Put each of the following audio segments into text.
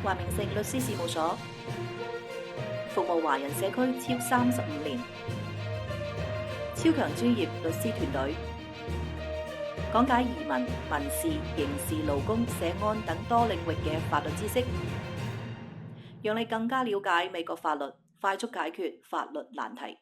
華明誠律師事務所，服務華人社區超35年，超強專業律師團隊，講解移民、民事、刑事、勞工、社安等多領域嘅法律知識，讓你更加了解美國法律，快速解決法律難題。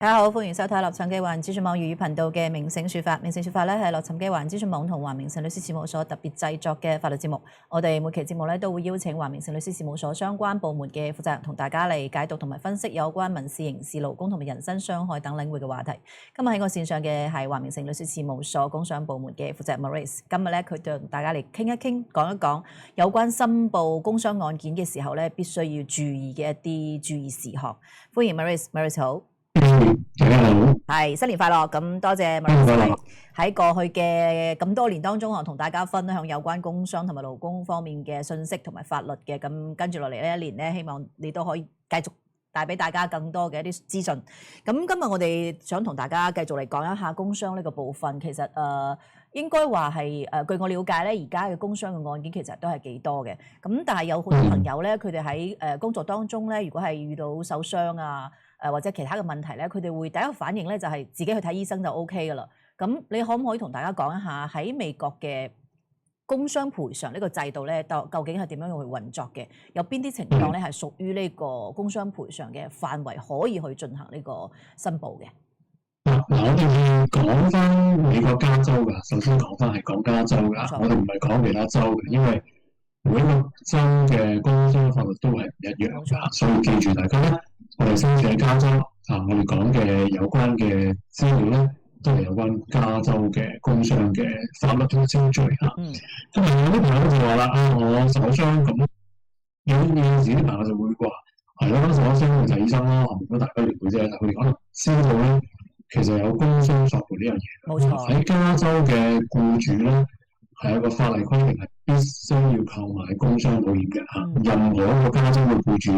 大家好，歡迎收睇洛杉磯華人資訊網粵語頻道嘅明誠說法。明誠說法咧係洛杉磯華人資訊網同華明誠律師事務所特別製作嘅法律節目。我哋每期節目咧都會邀請華明誠律師事務所相關部門嘅負責人同大家嚟解讀同埋分析有關民事、刑事、勞工同埋人身傷害等領域嘅話題。今日喺我線上嘅係華明誠律師事務所工商部門嘅負責人 Maurice。今日咧佢同大家嚟傾一傾，講一講有關申報工傷案件嘅時候咧必須要注意嘅一啲注意事項。歡迎 Maurice 好。大家好，係新年快樂！咁多謝 Maurice 喺過去嘅咁多年當中，我同大家分享有關工傷同埋勞工方面嘅信息同埋法律嘅。咁跟住落嚟呢一年咧，希望你都可以繼續帶俾大家更多嘅一啲資訊。咁今日我哋想同大家繼續嚟講一下工傷呢個部分。其實應該話係據我了解咧，而家嘅工傷嘅案件其實都係幾多嘅。咁但係有好多朋友咧，佢哋喺工作當中咧，如果係遇到受傷啊，或者其他嘅問題咧，佢哋會第一個反應咧就係自己去睇醫生就 OK 噶啦。咁你可唔可以同大家講一下喺美國嘅工傷賠償呢個制度咧，究竟係點樣去運作嘅？有邊啲情況咧係屬於呢個工傷賠償嘅範圍，可以去進行呢個申報嘅？嗱，我哋講翻美國加州噶，首先講翻係講加州噶，我哋唔係講其他州嘅，因為每一個州嘅工傷法律都係唔一樣噶，所以記住大家咧，我哋身處喺加州我哋講嘅有關嘅資料咧，都係有關加州嘅工傷嘅法律同程序嚇。咁有啲朋友就話啦，我受傷咁，有陣時啲朋友就會話係咯，受傷去睇醫生咯，如果大家了解啫，但佢哋可能知道咧，其實有工傷索賠呢樣嘢。冇錯，喺加州嘅僱主咧係有個法例規定係必須要購買工傷保險嘅嚇。任何一個加州嘅僱主，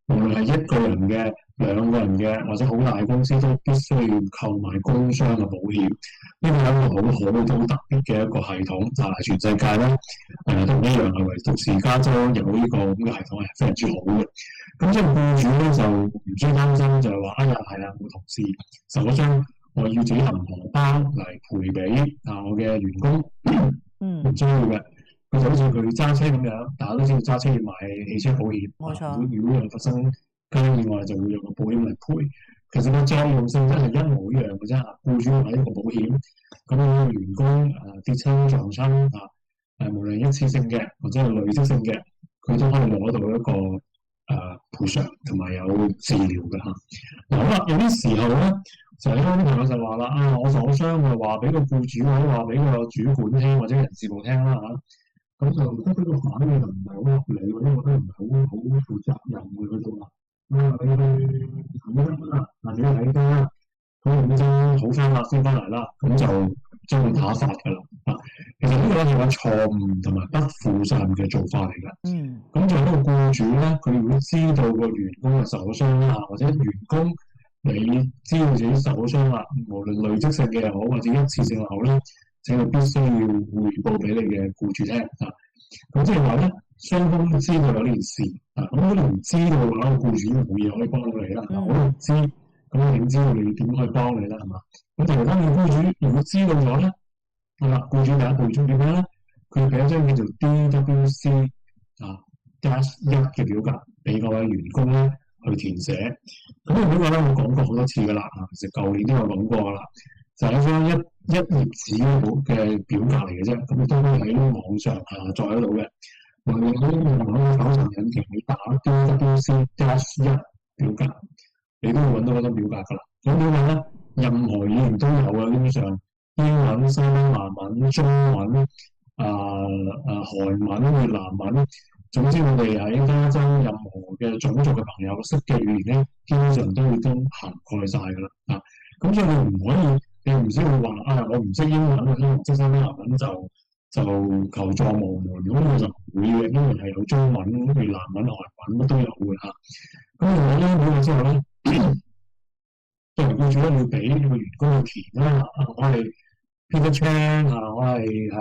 無論係一個人嘅、兩個人嘅，或者好大公司，都必須要購買工傷嘅保險。呢個係一個好特別嘅一個系統，就係全世界咧都唔一樣嘅，唯獨是加州有呢個咁嘅系統係非常之好嘅。咁即係僱主咧就唔需要擔心，就係話係啊，我同事受咗傷，我要自己含荷包嚟賠俾我嘅員工，唔需要嘅。佢就好似佢揸車咁樣，大家都知道揸車要買汽車保險。冇錯。如果有發生交通意外，就會用個保險嚟賠。其實個作用性真係一模一樣嘅啫。僱主買一個保險，咁員工跌親撞親無論一次性嘅或者係累積性嘅，佢都可以攞到一個賠償同埋有治療嘅嚇。嗱好啦，有啲時候咧，就係啲朋友就話啦，我受傷啊，話俾個僱主或者話俾個主管聽或者人事部聽啦嚇。咁就覺得呢個反應就唔係好合理，或者覺得唔係好負責任嘅嗰種你去睇醫生啦，你去睇醫生啦，咁醫生好翻啦，先翻嚟啦，咁就將佢打發㗎啦。其實呢個係個錯誤同埋不負責任嘅做法嚟㗎。咁作為一個僱主咧，佢如果知道個員工係受咗傷啦，或者員工你知道自己受咗傷啦，無論累積性嘅又好，或者一次性又好咧，請你必須要匯報俾你嘅僱主聽咁即係話咧，雙方都知道有呢件事咁如果你唔知道嘅話，僱主冇嘢可以幫到你啦。我都唔知，咁我點知道你點可以幫你咧？係嘛？咁但係當你僱主如果知道咗咧，僱主第一步做點樣咧？佢俾一張叫做 DWC -1 嘅表格俾各位員工咧去填寫。咁呢個表格咧，我講過好多次㗎啦。其實舊年都有講過㗎啦。就係一張一頁紙嘅表格嚟嘅啫，咁都可以喺網上下載得到嘅。無論你用搜尋引擎你打 DWC-1 表格，你都會揾到嗰張表格㗎啦。咁表格咧，任何語言都有嘅，基本上英文、西班牙文、中文、韓文、越南文，總之我哋喺加州任何嘅種族嘅朋友識嘅語言咧，基本上都會都涵蓋晒㗎啦。咁所以你唔可以。你唔需要話我唔識英文或者唔識西班牙文就就求助無門，咁佢就唔會嘅，因為係有中文、越南文、韓文乜都有嘅嚇。咁我咧呢個之後咧，作為僱主咧要俾呢個員工去填啦。我係 Peter Chan 我係喺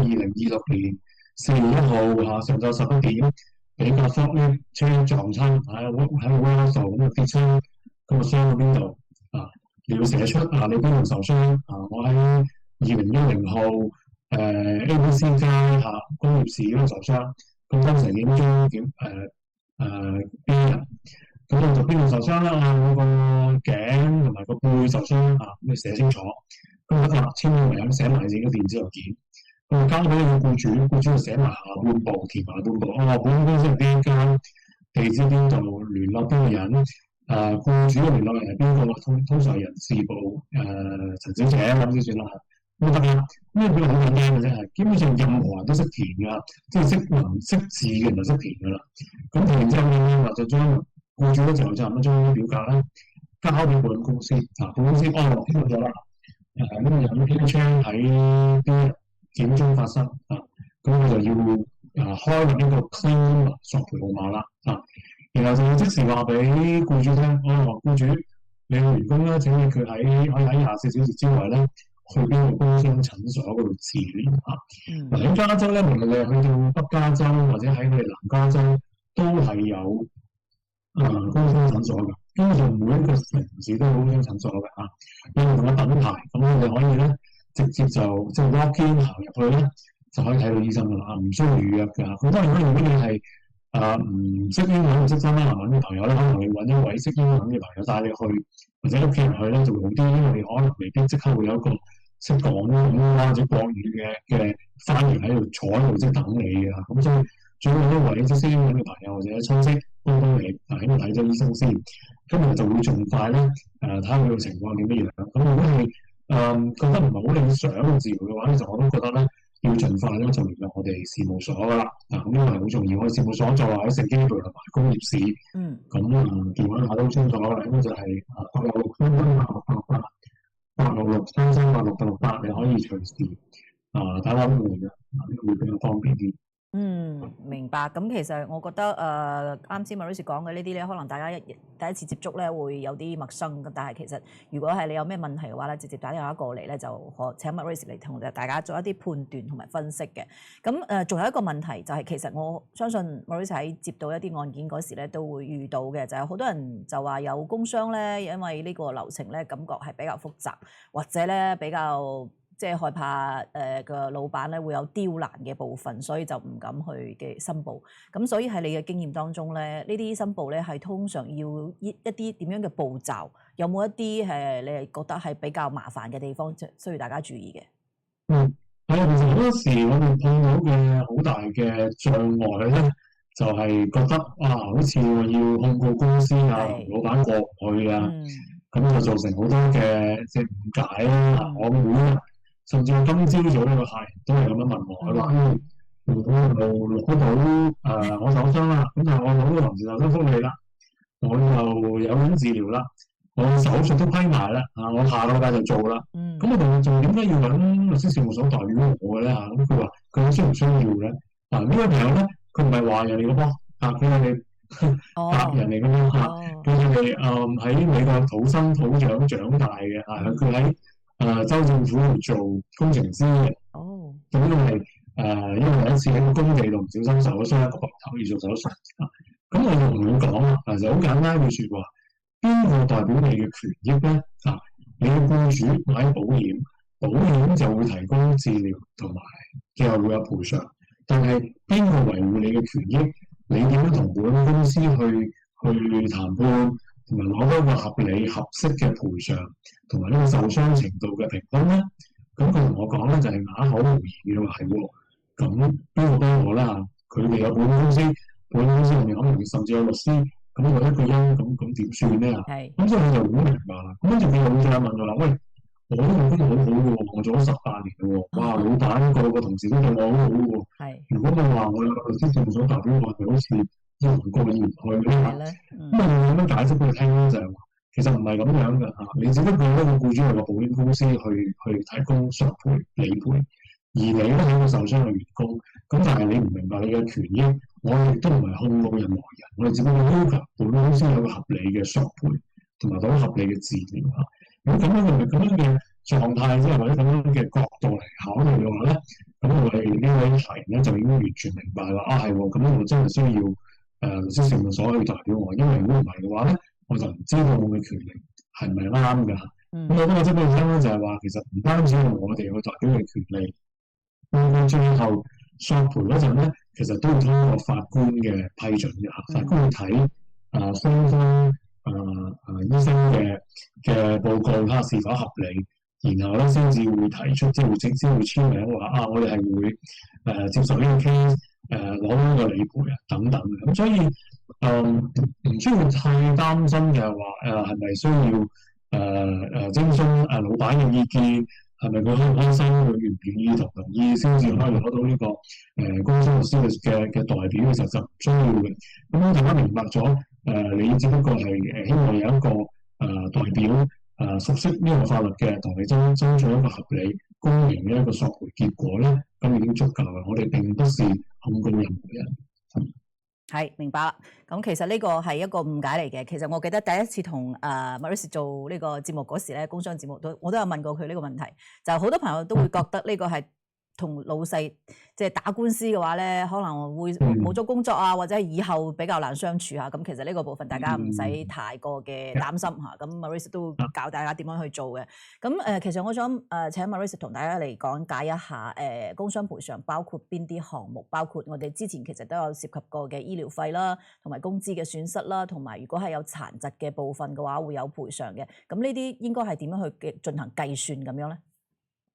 2026年4月1號上晝11點俾架 forklift 車撞親喺 warehouse 咁跌親，咁傷到邊度你要寫出你邊度受傷我喺2010號ABC 街工業市嗰度受傷，咁當時點鐘邊人，咁我就邊度受傷啦我個頸同埋個背受傷咁你寫清楚，咁我簽名寫埋自己嘅電子郵件，咁交俾個僱主，僱主就寫埋下半部，填埋半部，保險公司係邊間，地址邊度，聯絡邊個人。僱主嘅聯絡人係邊個？通常係人事部陳小姐咁先算啦。咁得啦，呢個表好簡單嘅啫，基本上任何人都識填㗎，即係識文識字嘅人就識填㗎啦。咁填完之後咧，就將僱主咧就差唔多將表格咧交俾保險公司。保險公司知道咗啦。呢個人邊槍喺邊日幾點鐘發生咁佢就要開立呢個 claim 索賠號碼啦然後就要即時話俾僱主聽，僱主你個員工咧，請你佢可以喺24小時之內咧，去邊個工傷診所嗰度治療喺加州咧，無論你係去到北加州或者喺佢哋南加州，都係有工傷診所嘅。基本上每一個城市都有工傷診所嘅有唔同嘅品牌，咁你可以咧直接就即係 walk in 行入去咧，就可以睇到醫生㗎啦唔需要預約㗎。咁當然如果你係唔識英文唔識西班牙文嘅朋友咧，可能你揾一位識英文嘅朋友帶你去，或者屋企人去咧就會好啲，因為你可能未必即刻會有一個識講英文或者國語嘅翻譯喺度坐喺度即係等你嘅咁所以最好揾一位即識英文嘅朋友或者親戚幫你喺度睇咗醫生先，咁你就會盡快咧睇下佢嘅情況點樣樣。咁如果係覺得唔係好理想嘅治療嘅話，其實我都覺得咧。要盡快咧就聯絡我哋事務所㗎啦，咁呢個係好重要。我哋事務所就喺聖經道同埋工業市，咁電話號都清楚啦，應該就係866-3388，866-3388，你可以隨時打返嚟嘅，呢個會比較方便啲。明白。咁其實我覺得啱先 Maurice 講嘅呢啲咧，可能大家第一次接觸咧會有啲陌生，但係其實如果係你有咩問題嘅話咧，直接打電話過嚟咧，就可請 Maurice 嚟同大家做一啲判斷同埋分析嘅。咁仲有一個問題就係、其實我相信 Maurice 喺接到一啲案件嗰時咧都會遇到嘅，就係好多人就話有工傷咧，因為呢個流程咧感覺係比較複雜，或者咧比較。即係害怕個老闆咧會有刁難嘅部分，所以就唔敢去嘅申報。咁所以喺你嘅經驗當中咧，呢啲申報咧係通常要一啲點樣嘅步驟？有冇一啲你係覺得係比較麻煩嘅地方，需要大家注意嘅？其實好多時我哋碰到嘅好大嘅障礙咧，就係覺得好似我要控告公司同老闆過唔去咁就造成好多嘅即係誤解啦。我會甚至我今朝早呢個客人都係咁樣問我，佢話我錄得到我受傷啦，咁就我攞到臨時受傷福利啦，我又有緊治療啦，我手術都批埋啦，我下個禮拜就做啦。咁我同佢做點解要揾律師事務所代表我嘅咧咁佢話佢需唔需要咧？呢位朋友咧，佢唔係話人哋嘅噃佢係白人嚟嘅噃佢係喺美國土生土長長大嘅佢喺州政府度做工程師嘅，咁因為有一次喺個工地度唔小心受咗傷，個膊頭要做手術咁我就同佢講啦，其實好簡單嘅説話，邊個代表你嘅權益咧？你嘅僱主買保險，保險就會提供治療同埋最後會有賠償，但係邊個維護你嘅權益？你點樣同保險公司去談判？同埋攞到一個合理合適嘅賠償，同埋呢個受傷程度嘅評分咧，咁佢同我講咧就係啞口無言嘅話係喎，咁邊個幫我啦？佢哋有保險公司，保險公司入面可能甚至有律師，咁我一個人咁點算咧？咁所以我就好明白啦。咁跟住佢又再問我啦，喂，我啲員工好好嘅喎，我做咗18年嘅喎，哇，老闆個同事都對我好好嘅喎。如果我話我有律師事務所代表我，係好似要同個議員去咧咁我點樣解釋俾佢聽咧？就係話其實唔係咁樣嘅你只不過一個僱主有個保險公司去提供索賠理賠，你咧係一個受傷嘅員工，咁但係你唔明白你嘅權益，我哋亦都唔係控告任何人，我哋只不過要求保險公司有個合理嘅索賠同埋嗰個合理嘅治療嚇。咁咁樣嘅狀態之後，或者咁樣嘅角度嚟考慮嘅話咧，咁我哋呢位客人咧就已經完全明白啦。係喎，咁我真係需要律師事務所去代表我，因為如果唔係嘅話咧，我就唔知道我嘅權利係咪啱㗎。咁我覺得即係本身咧就係話，其實唔單止係我哋去代表嘅權利，到最後索賠嗰陣咧，其實都要通過法官嘅批准嘅。法官去睇雙方醫生嘅報告睇下是否合理，然後咧先至會提出，即係先會簽名話我哋係會接受呢個 case，攞呢個理賠等等嘅。咁所以唔需要太擔心嘅話係咪需要徵詢老闆嘅意見，係咪佢開唔開心，佢願唔願意同意先至可以攞到呢個工商律師嘅代表嘅時候就唔需要嘅。咁大家明白咗你只不過係希望有一個代表熟悉呢個法律嘅，同你爭取一個合理公平嘅一個索賠結果咧，咁已經足夠啦。我哋並不是控告任何人。係明白啦，咁其實呢個係一個誤解嚟嘅。其實我記得第一次同Maurice 做呢個節目嗰時咧，工商節目我都有問過佢呢個問題，就好多朋友都會覺得呢個係同老細即係打官司嘅話咧，可能會冇咗工作啊，或者以後比較難相處啊。咁其實呢個部分大家唔使太過嘅擔心嚇。咁 Maurice 都教大家點樣去做嘅。咁其實我想請 Maurice 同大家嚟講解一下工傷賠償包括邊啲項目，包括我哋之前其實都有涉及過嘅醫療費啦，同埋工資嘅損失啦，同埋如果係有殘疾嘅部分嘅話會有賠償嘅。咁呢啲應該係點樣去進行計算咁樣咧？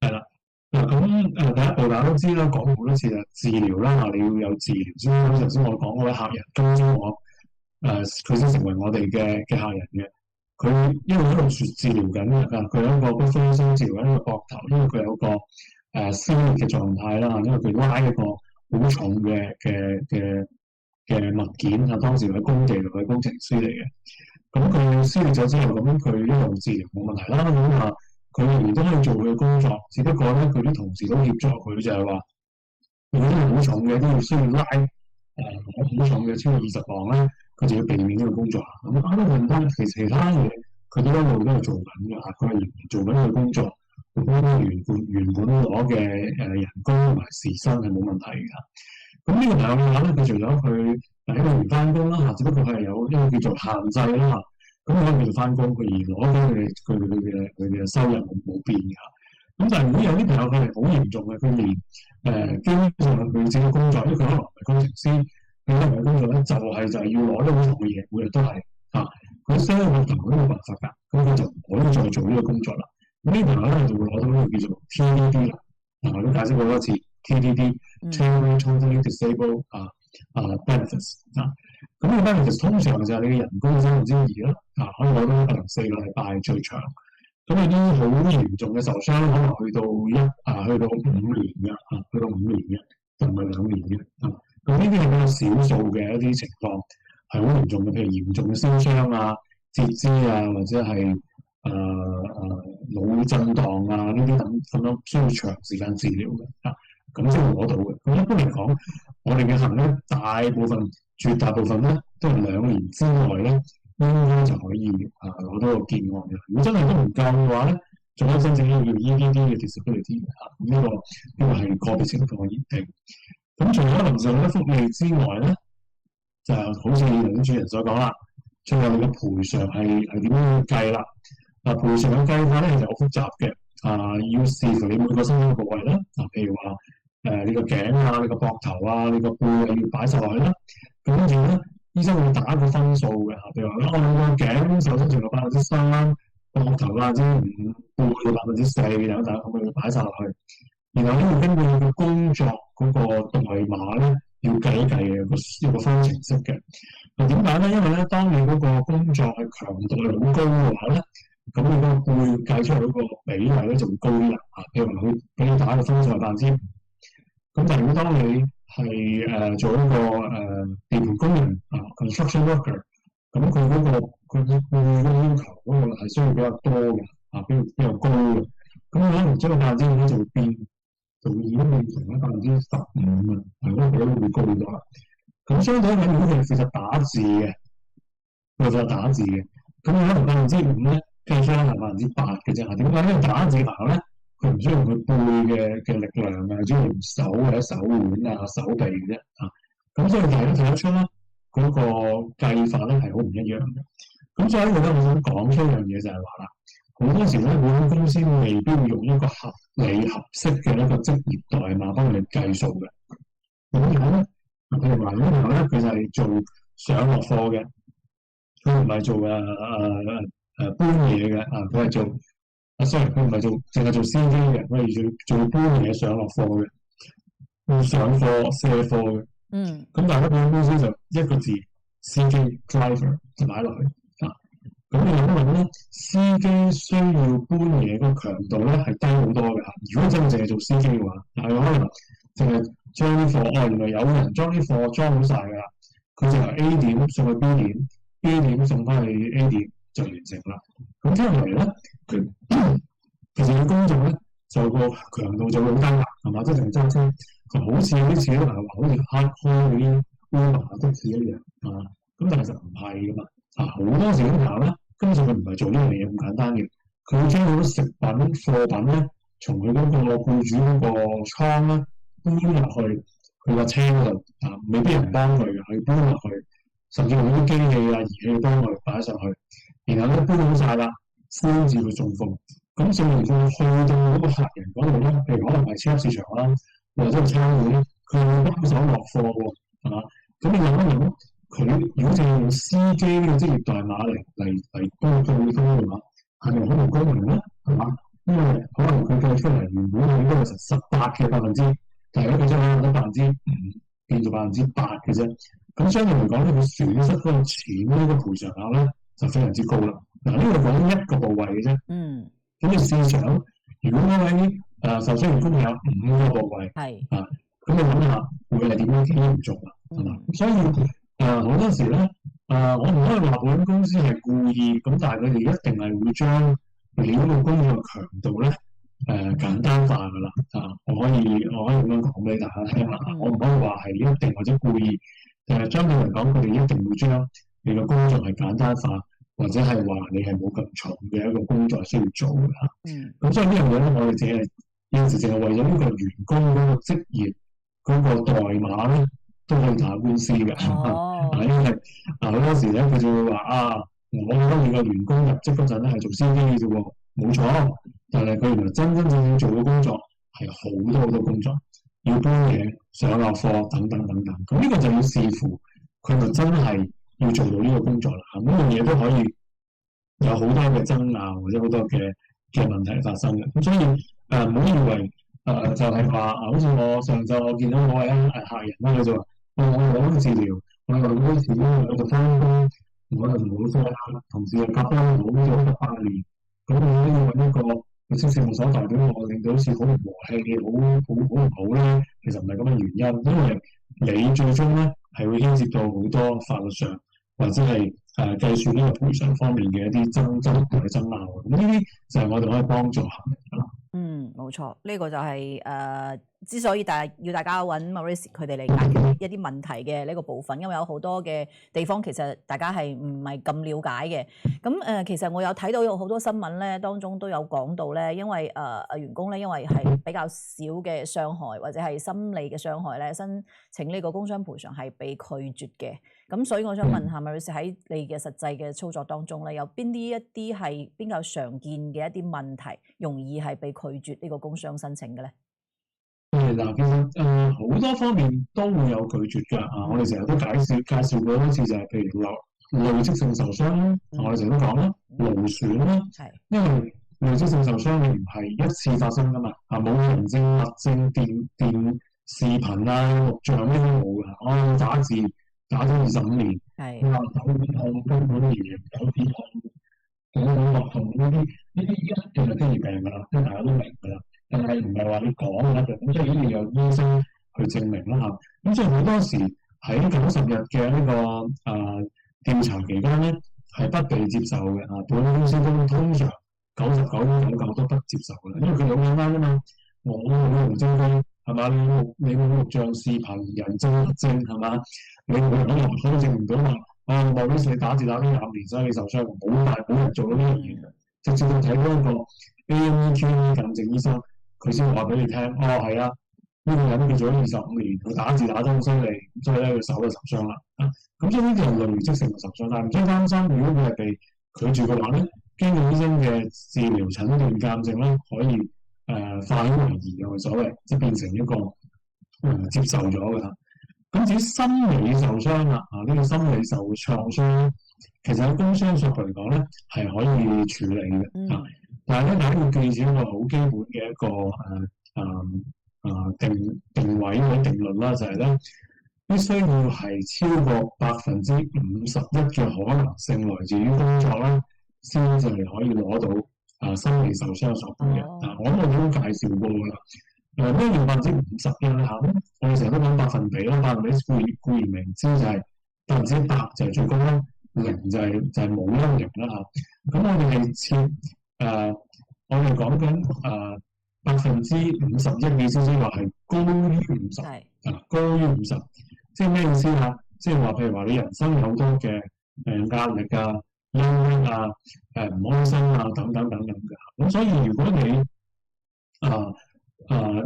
係啦。咁第一步大家都知啦，講好多次治療啦，你要有治療先。咁頭先我講嗰位客人，今朝我佢先成為我哋嘅客人嘅。佢一路治療緊嘅，佢有一個骨科醫生治療緊呢個膊頭，因為佢有個撕裂嘅狀態啦，因為佢拉一個好重嘅物件啊，當時喺工地度嘅工程師嚟嘅。咁佢撕裂咗之後，咁佢一路治療冇問題啦。咁佢仍然都可以做佢嘅工作，只不過咧佢啲同事都協助佢，就係話如果好重嘅都要需要拉好重嘅超過20磅咧，佢就要避免呢個工作。咁啱啱換翻其他嘢，佢都一路都係做緊嘅嚇，佢係仍然做緊佢嘅工作，原本攞嘅人工同埋時薪係冇問題嘅。咁呢個朋友嘅話咧，佢除咗佢第一個唔翻工啦嚇，只不過佢係有一個叫做限制啦嚇。咁佢可以繼續翻工，佢而攞翻佢嘅收入冇變㗎。咁但係如果有啲朋友佢係好嚴重嘅，佢連基本上佢自己工作，因為佢可能唔係工程師，佢可能嘅工作咧就係要攞啲好重嘅嘢，每日都係佢傷咗個頭都冇辦法㗎，咁佢就唔可以再做呢個工作啦。咁呢啲朋友咧就會攞到呢個叫做 TDD 啦。我都解釋過多次 TDD，Temporary Totally Disabled benefits 咁呢個 benefits 通常就係你嘅人工2%啦，可以攞到可能4個禮拜最長。咁有啲好嚴重嘅受傷，可能去到5年嘅，去到5年嘅，就唔係2年嘅。咁呢啲係比較少數嘅一啲情況，係好嚴重嘅，譬如嚴重嘅燒傷啊、截肢啊，或者係腦震盪啊呢啲咁樣需要長時間治療嘅。咁先會攞到嘅。咁一般嚟講，我哋嘅客人咧，絕大部分咧都係2年之內咧，應該就可以攞到個健案嘅。如果真係都唔夠嘅話咧，仲有真正要 EDD 嘅 disability 咁呢個係個別情況嘅認定。咁除咗臨床嘅福利之外咧，就好似領主人所講啦，最後你嘅賠償係點樣計啦？賠償嘅計法咧就好複雜嘅。要視乎你每個身體部位啦。譬如話你個頸啊、你個膊頭啊、你個背啊要擺晒落去啦。咁跟住咧，醫生會打一個分數嘅。譬如話你個頸受傷程度3%，膊頭5%，背4%等等，咁要擺晒落去。然後咧要根據你嘅工作嗰個代碼咧，要計一計嘅，有個方程式嘅。點解咧？因為咧，當你嗰個工作係強度係好高嘅話咧，咁你個背計出嚟嗰個比例咧就會高啲啦。譬如話佢俾你打個分數係5%，咁但係如果當你係做一個地盤工人construction worker，咁佢嗰個佢背嘅要求嗰個係需要比較多嘅，比較高嘅，咁可能將個5%咧就會變就已經變成咧15%啊，係嗰個比率會高咗啦。咁相對嚟，如果佢係負責打字嘅，咁可能5%咧，計出係8%嘅啫。點解？因為打字牌咧，佢唔需要用佢背嘅力量啊，只要用手或者手腕啊、手臂嘅啫啊。咁所以大家睇得出咧，嗰個計法咧係好唔一樣嘅。咁所以我想講出一樣嘢就係話啦，好多時咧，保險公司未必會用一個合理合適嘅一個職業代碼幫你計數嘅。點解咧？譬如話咧，佢就係做上落貨嘅，佢唔係做搬嘢嘅啊，佢係做sorry，佢唔係淨係做司機嘅，佢係做搬嘢上落貨嘅，要上貨卸貨嘅。咁但係保險公司就一個字司機 driver 就擺落去啊。咁你諗一諗咧，司機需要搬嘢嗰個強度咧係低好多嘅嚇。如果真係淨係做司機嘅話，但係可能淨係將啲貨，原來有人將啲貨裝好晒㗎啦，佢就由 A 點送去 B 點，B 點送翻去 A 點就完成啦。咁聽落嚟咧，其實佢工作咧就個強度就會好低啦，係嘛？即係淨係揸車，就好似有啲似咧，話好似開嗰啲 Uber 的士一樣啊。咁但係就唔係噶嘛。好多時候咧，根本上佢唔係做呢樣嘢咁簡單嘅，佢會將好多食品貨品咧，從佢嗰個僱主嗰個倉咧搬入去佢個車嗰度啊，未必有人幫佢嘅，佢搬落去，甚至用啲機器啊儀器幫佢擺上去，然後咧搬好晒啦，先至去送貨。咁送完貨去到嗰個客人嗰度咧，譬如可能係超級市場啦，或者係餐館咧，佢會幫手落貨喎，係嘛？咁你諗一諗，佢如果淨係用司機呢個職業代碼嚟幫對方嘅話，係咪可能公平咧？係嘛？因為可能佢計出嚟原本係應該係18%嘅百分之，但係咧佢將可能得5%變做8%嘅啫。咁相對嚟講咧，佢損失嗰個錢呢個賠償額咧就非常之高啦。嗱，呢個講一個部位嘅啫。咁你試想，如果嗰位受傷員工有5個部位，咁你諗下會係點樣幾嚴重啊？係嘛？所以好多時咧，我唔可以話保險公司係故意，咁但係佢哋一定係會將你嗰個工作強度咧簡單化㗎啦。我可以咁樣講俾大家聽啦。我唔可以話係一定或者故意，相對嚟講，佢哋一定會將你個工作係簡單化，或者係話你係冇咁重嘅一個工作需要做嘅嚇。咁所以呢樣嘢咧，我哋有時淨係為咗呢個員工嗰個職業嗰個代碼咧，都可以打官司嘅。因為好多時咧，佢就會話我覺得你個員工入職嗰陣咧係做司機嘅啫喎，冇錯。但係佢原來真正做嘅工作係好多工作，要搬嘢、上落貨等等等等。咁呢個就要視乎佢咪真係要做到呢個工作啦。咁樣嘢都可以有好多嘅爭拗或者好多嘅問題發生嘅。咁所以唔好以為就係話好似我上晝我見到我位客人啦，佢就話我攞治療，我用嗰啲錢我就翻工，我就唔會放同事嘅夾翻冇咗8年，咁我都要揾一個律師事務所代表我，令到好似好唔和氣、好唔好咧？其實唔係咁嘅原因，因為你最終咧係會牽涉到好多法律上或者係計算呢個賠償方面嘅一啲爭執同埋爭拗。咁呢啲就係我哋可以幫助下嘅啦。冇錯，呢個就係之所以要大家揾 Maurice 佢哋嚟解決一啲問題嘅呢個部分，因為有好多嘅地方其實大家係唔係咁了解嘅。咁其實我有睇到有好多新聞咧，當中都有講到咧，因為員工咧因為係比較少嘅傷害或者係心理嘅傷害咧，申請呢個工傷賠償係被拒絕嘅。咁所以我想問下 Maurice 喺你嘅實際嘅操作當中咧，有邊啲一啲係比較常見嘅一啲問題，容易係被拒絕呢個工傷申請嘅咧？嗱，其實好多方面都會有拒絕㗎。我哋成日都介紹過一次，就係譬如累積性受傷，我哋成日都講啦，勞損啦，因為累積性受傷你唔係一次發生㗎嘛，冇人證、物證、電視頻錄像呢啲冇㗎。我打字打咗25年，手指痛、根本炎、手指痛、脈痛呢啲一定係職業病㗎啦，即係大家都明㗎啦。但係唔係話你講嘅啫，咁所以一定要有醫生去證明啦嚇。咁所以好多時喺90日嘅呢個調查期間咧，係不被接受嘅。保險公司都通常99.99%都不接受嘅，因為佢好簡單啫嘛。我冇用精飛係嘛？你冇錄像視頻人證物證係嘛？你冇可能考證唔到話莫里斯你打字打咗20年，所以你受傷，冇人做到呢樣嘢嘅。直接到睇嗰個 AMEQ 鑑證醫生，佢先話俾你聽，係啊，呢個人佢做咗25年，佢打字打得好犀利，所以咧佢手就受傷啦。咁所以呢啲係累積性嘅受傷，但係唔使擔心，如果佢係被拒絕嘅話咧，經過醫生嘅治療診斷鑑證咧，可以化險為夷嘅所謂，即係變成一個接受咗嘅啦。咁至於心理受傷啦，呢個心理受創傷，其實喺工傷術嚟講咧係可以處理嘅。但係咧大家要記住一個好基本嘅一個定位或者定律啦，就係咧必須要係超過51%嘅可能性來自於工作啦，先至係可以攞到心理受傷索賠嘅。我諗我都介紹過㗎啦。咩叫51%咧？我哋成日都講百分比啦，百分比固然明知就係100%就係最高啦，0就係冇啦，0啦嚇。咁我哋係設我哋講緊51%意思即係話係高於50，高於50，即係咩意思啊？即係話譬如話你人生有好多嘅壓力啊、憂鬱啊、唔開心啊等等嘅。咁所以如果你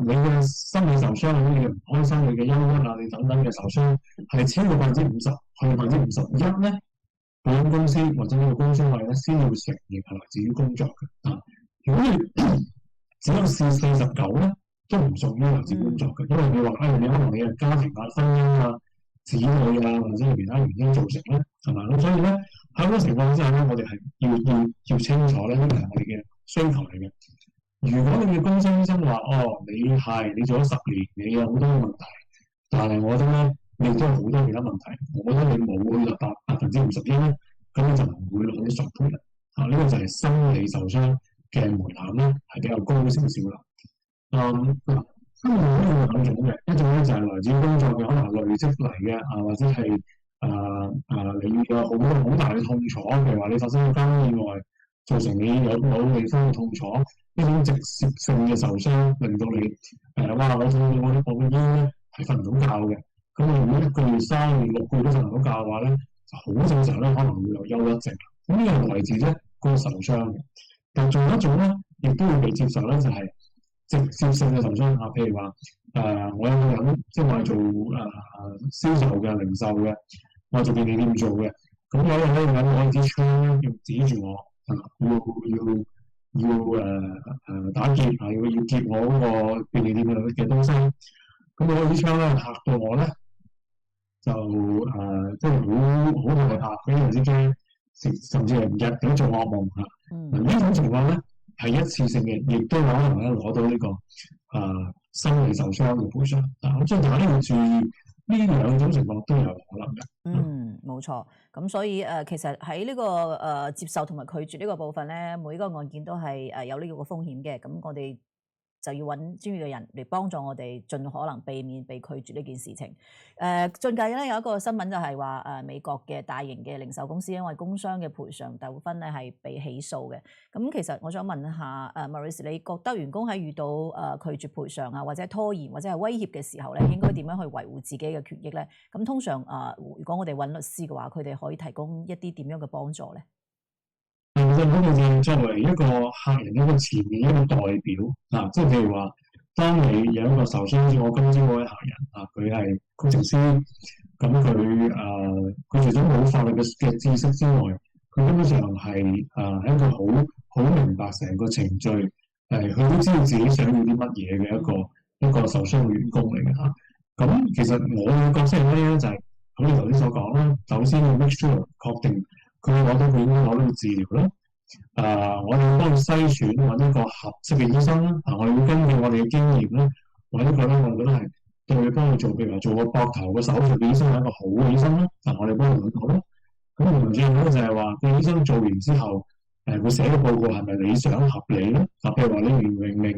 你嘅心理受傷，你嘅唔開心，你嘅憂鬱啊，你等等嘅受傷係超過50%去51%咧，保險公司或者呢個工傷委咧先要承認係來自於工作嘅。如果你只有49咧，都唔屬於來自工作嘅，因為你話你可能你嘅家庭啊、婚姻啊、子女啊，或者係其他原因造成咧，係嘛？咁所以咧喺嗰個情況之下咧，我哋係要清楚咧，呢個係我哋嘅需求嚟嘅。如果你嘅工傷醫生話你做咗10年，你有好多問題，但係我覺得咧你都有好多其他問題，我覺得你冇去到51%咧，咁你就唔會攞啲索賠啦。呢個就係心理受傷嘅門檻咧係比較高少少啦。心理可以有兩種嘅，一種咧就係來自於工作嘅，可能累積嚟嘅或者係你有好多好大嘅痛楚，譬如話你發生咗交通意外，造成你有某地方嘅痛楚。呢種直接性嘅受傷，令到你我痛到我嘅醫咧係瞓唔到覺嘅。咁你如果1個月、3個月、6個月都瞓唔到覺嘅話咧，就好正常咧，可能會有憂鬱症。咁呢個係來自咧個受傷嘅。但仲有一種咧，亦都會被接受咧，就係直接性嘅受傷。譬如話我有個人，即係我係做銷售嘅、零售嘅，我係做便利店做嘅。咁有個人攞支槍要指住我，要打劫要劫我嗰個便利店嘅東西，咁我支槍咧嚇到我咧，就即係好害怕，非常之驚，甚至係日都做噩夢嚇。呢種情況咧係一次性嘅，亦都有可能咧攞到呢個心理受傷嘅賠償。咁所以大家要注意。呢兩種情況都有可能嘅。冇錯。咁所以其實喺呢個接受同埋拒絕呢個部分咧，每個案件都係有呢個風險嘅。咁我哋就要揾專業嘅人嚟幫助我哋，盡可能避免被拒絕呢件事情。最近咧有一個新聞就係話美國嘅大型嘅零售公司因為工傷嘅賠償糾紛咧係被起訴嘅。咁其實我想問下Maurice， 你覺得員工喺遇到拒絕賠償或者拖延或者係威脅嘅時候咧，應該點樣去維護自己嘅權益咧？咁通常如果我哋揾律師嘅話，佢哋可以提供一啲點樣嘅幫助咧？其實我哋作為一個客人一個前面一個代表即係譬如話，當你有一個受傷，好似我今朝嗰位客人佢係工程師，咁佢除咗冇法律嘅知識之外，佢根本上係一個好明白成個程序，佢都知道自己想要啲乜嘢嘅一個受傷嘅員工嚟嘅嚇。咁其實我嘅角色係咩咧？就係好似頭先所講啦，首先要 make sure 確定。佢應該攞到治療啦。我哋幫佢篩選揾一個合適嘅醫生啦。我哋會根據我哋嘅經驗咧，揾一個咧，我哋覺得係對佢幫佢做，譬如話做個膊頭嘅手術嘅醫生係一個好嘅醫生啦。我哋幫佢揾到啦。咁唔最好就係話，個醫生做完之後，佢寫嘅報告係咪理想合理咧？譬如話你明明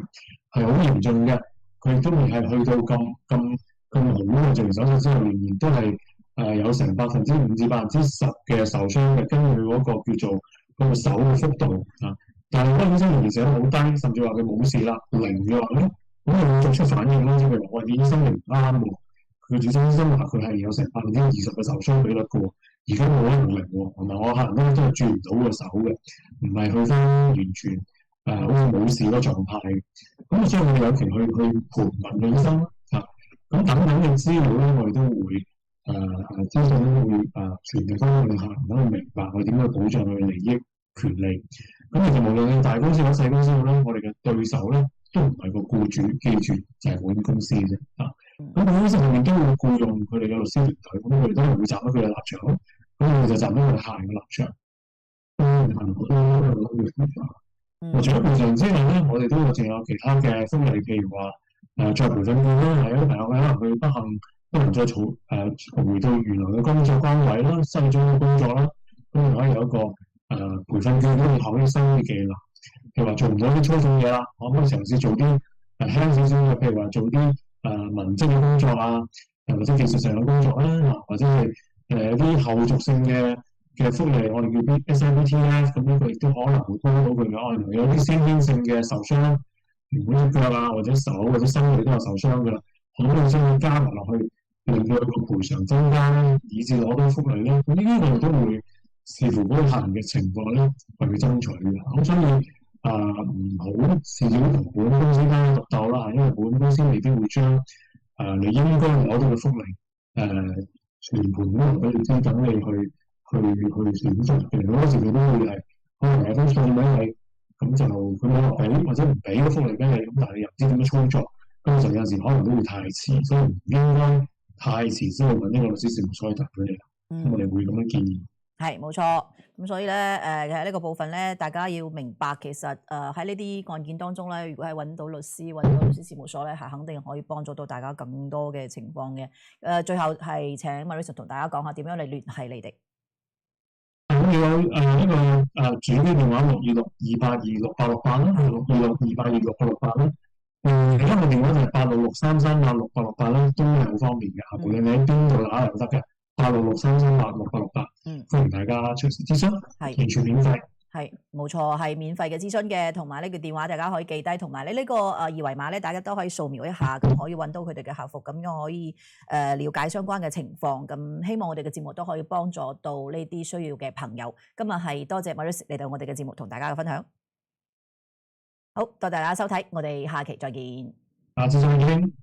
係好嚴重嘅，佢都未係去到咁好嘅，做完手術之後仍然都係。有成5%至10%嘅受傷嘅，根據嗰個叫做嗰個手嘅幅度但係嗰個醫生仍然寫得好低，甚至話佢冇事啦，0嘅話咧，咁佢會作出反應啦，即係譬如話喂，啲醫生你唔啱喎，佢主診醫生話佢係有成20%嘅受傷比率嘅喎，而家冇1/6喎，同埋我客人都真係轉唔到個手嘅，唔係去翻完全好似冇事嗰狀態。咁所以我哋有權去盤問個醫生啊，咁等等嘅資料咧，我哋都會資訊都會傳遞翻我哋客人，等佢明白我哋點樣保障佢嘅利益權利。咁其實無論你大公司或者細公司好啦，我哋嘅對手咧都唔係個僱主，記住就係保險公司嘅啫啊。咁保險公司後面都會僱用佢哋嘅律師團隊，咁佢哋都係會站喺佢嘅立場咯。咁我哋就站喺我哋客人嘅立場。除咗賠償之外咧，我哋都仲有其他嘅福利，譬如話再培訓券啦，係有啲朋友可能佢不幸不能再回到原來嘅工作崗位啦，失咗嘅工作啦，咁就可以有一個培訓券可以學啲新嘅技能，譬如話做唔到啲粗重嘢啦，我可以嘗試做啲輕少少嘅，譬如話做啲文職嘅工作啊，或者技術上嘅工作啦，或者係一啲後續性嘅福利，我哋叫 SMBTF， 咁呢個亦都可能會幫到佢嘅。可能有啲先天性嘅受傷，原本隻腳啊或者手或者身體都有受傷㗎啦，可能先會加埋落去，令到個賠償增加咧，以至攞到福利咧。咁呢啲我哋都會視乎嗰個客人嘅情況咧，為佢爭取嘅。咁所以唔好事少同保險公司單獨鬥啦，因為保險公司未必會將你應該攞到嘅福利全盤咁俾你知，等你去選擇。其實好多時佢都會係可能有封信俾你，咁就佢冇話俾或者唔俾個福利俾你，咁但係你又唔知點樣操作，咁就有陣時可能都會太遲，所以唔應該太遲先去揾呢個律師事務所去答俾你。咁我哋會咁樣建議。係冇錯，咁所以咧喺呢個部分咧，大家要明白其實喺呢啲案件當中咧，如果係揾到律師揾到律師事務所咧，係肯定可以幫助到大家更多嘅情況嘅。最後係請 Marissa 同大家講下點樣嚟聯繫你哋。咁有呢個主機電話626-282-6868啦，626-282-6868啦。其他嘅電話就係866-338-6868啦，都係好方便嘅。無論你喺邊度打又得嘅，866-338-6868。歡迎大家隨時諮詢，完全免費。係冇錯，係免費嘅諮詢嘅，同埋呢個電話大家可以記低，同埋你呢個二維碼咧，大家都可以掃描一下，咁可以揾到佢哋嘅客服，咁樣可以了解相關嘅情況。咁希望我哋嘅節目都可以幫助到呢啲需要嘅朋友。今日係多謝 Marissa 嚟到我哋嘅節目同大家嘅分享。好，多謝大家收睇，我哋下期再見。下次再見。